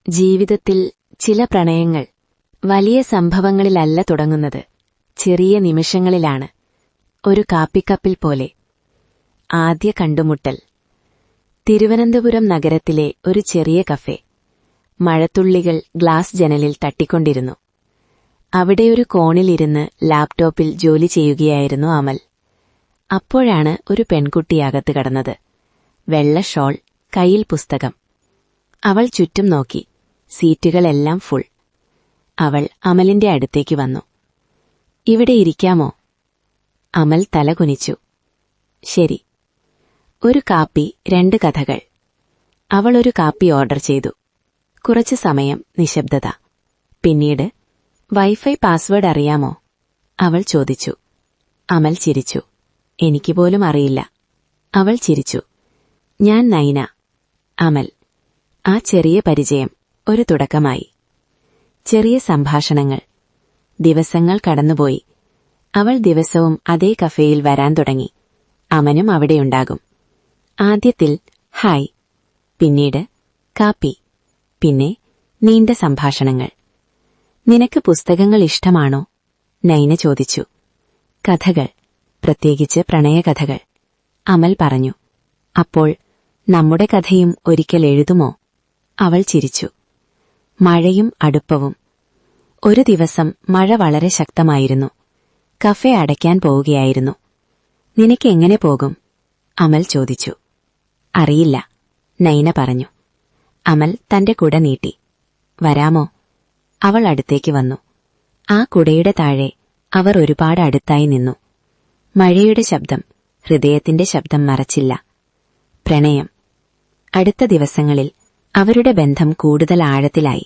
ജീവിതത്തിൽ ചില പ്രണയങ്ങൾ വലിയ സംഭവങ്ങളിലല്ല തുടങ്ങുന്നത്, ചെറിയ നിമിഷങ്ങളിലാണ്. ഒരു കാപ്പിക്കപ്പിൽ പോലെ. ആദ്യ കണ്ടുമുട്ടൽ. തിരുവനന്തപുരം നഗരത്തിലെ ഒരു ചെറിയ കഫേ. മഴത്തുള്ളികൾ ഗ്ലാസ് ജനലിൽ തട്ടിക്കൊണ്ടിരുന്നു. അവിടെയൊരു കോണിലിരുന്ന് ലാപ്ടോപ്പിൽ ജോലി ചെയ്യുകയായിരുന്നു അമൽ. അപ്പോഴാണ് ഒരു പെൺകുട്ടി അകത്ത് കടന്നത്. വെള്ള ഷോൾ, കയ്യിൽ പുസ്തകം. അവൾ ചുറ്റും നോക്കി. സീറ്റുകളെല്ലാം ഫുൾ. അവൾ അമലിന്റെ അടുത്തേക്ക് വന്നു. "ഇവിടെ ഇരിക്കാമോ?" അമൽ തല കുനിച്ചു. "ശരി." ഒരു കാപ്പി, 2 കഥകൾ. അവൾ ഒരു കാപ്പി ഓർഡർ ചെയ്തു. കുറച്ചു സമയം നിശബ്ദത. പിന്നീട്, "വൈഫൈ പാസ്വേഡ് അറിയാമോ?" അവൾ ചോദിച്ചു. അമൽ ചിരിച്ചു. "എനിക്ക് പോലും അറിയില്ല." അവൾ ചിരിച്ചു. "ഞാൻ നൈന." അമൽ. ആ ചെറിയ പരിചയം ഒരു തുടക്കമായി. ചെറിയ സംഭാഷണങ്ങൾ. ദിവസങ്ങൾ കടന്നുപോയി. അവൾ ദിവസവും അതേ കഫേയിൽ വരാൻ തുടങ്ങി. അമനും അവിടെയുണ്ടാകും. ആദ്യത്തിൽ ഹായ്, പിന്നീട് കാപ്പി, പിന്നെ നീണ്ട സംഭാഷണങ്ങൾ. "നിനക്ക് പുസ്തകങ്ങൾ ഇഷ്ടമാണോ?" നൈന ചോദിച്ചു. "കഥകൾ, പ്രത്യേകിച്ച് പ്രണയകഥകൾ." അമൽ പറഞ്ഞു. "അപ്പോൾ നമ്മുടെ കഥയും ഒരിക്കൽ എഴുതുമോ?" അവൾ ചിരിച്ചു. മഴയും അടുപ്പവും. ഒരു ദിവസം മഴ വളരെ ശക്തമായിരുന്നു. കഫേ അടയ്ക്കാൻ പോവുകയായിരുന്നു. "നിനക്ക് എങ്ങനെ പോകും?" അമൽ ചോദിച്ചു. "അറിയില്ല," നൈന പറഞ്ഞു. അമൽ തന്റെ കുട നീട്ടി. "വരാമോ?" അവൾ അടുത്തേക്ക് വന്നു. ആ കുടയുടെ താഴെ അവർ ഒരുപാട് അടുത്തായി നിന്നു. മഴയുടെ ശബ്ദം ഹൃദയത്തിന്റെ ശബ്ദം മറച്ചില്ല. പ്രണയം. അടുത്ത ദിവസങ്ങളിൽ അവരുടെ ബന്ധം കൂടുതൽ ആഴത്തിലായി.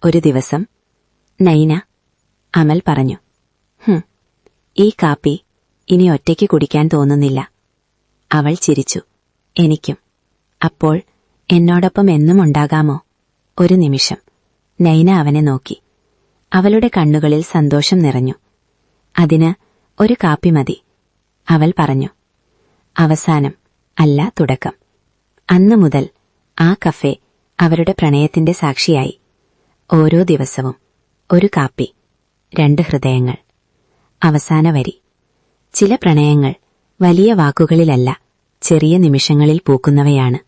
ഒരു ദിവസം, "നൈന," അമൽ പറഞ്ഞു. ഈ കാപ്പി ഇനി ഒറ്റയ്ക്ക് കുടിക്കാൻ തോന്നുന്നില്ല." അവൾ ചിരിച്ചു. "എനിക്കും." "അപ്പോൾ എന്നോടൊപ്പം എന്നും ഉണ്ടാകാമോ?" ഒരു നിമിഷം. നൈന അവനെ നോക്കി. അവളുടെ കണ്ണുകളിൽ സന്തോഷം നിറഞ്ഞു. "അതിന് ഒരു കാപ്പി മതി," അവൾ പറഞ്ഞു. അവസാനം, അല്ല തുടക്കം. അന്നു മുതൽ ആ കഫേ അവരുടെ പ്രണയത്തിന്റെ സാക്ഷിയായി. ഓരോ ദിവസവും ഒരു കാപ്പി, 2 ഹൃദയങ്ങൾ. അവസാന വരി. ചില പ്രണയങ്ങൾ വലിയ വാക്കുകളിലല്ല, ചെറിയ നിമിഷങ്ങളിൽ പൂക്കുന്നവയാണ്.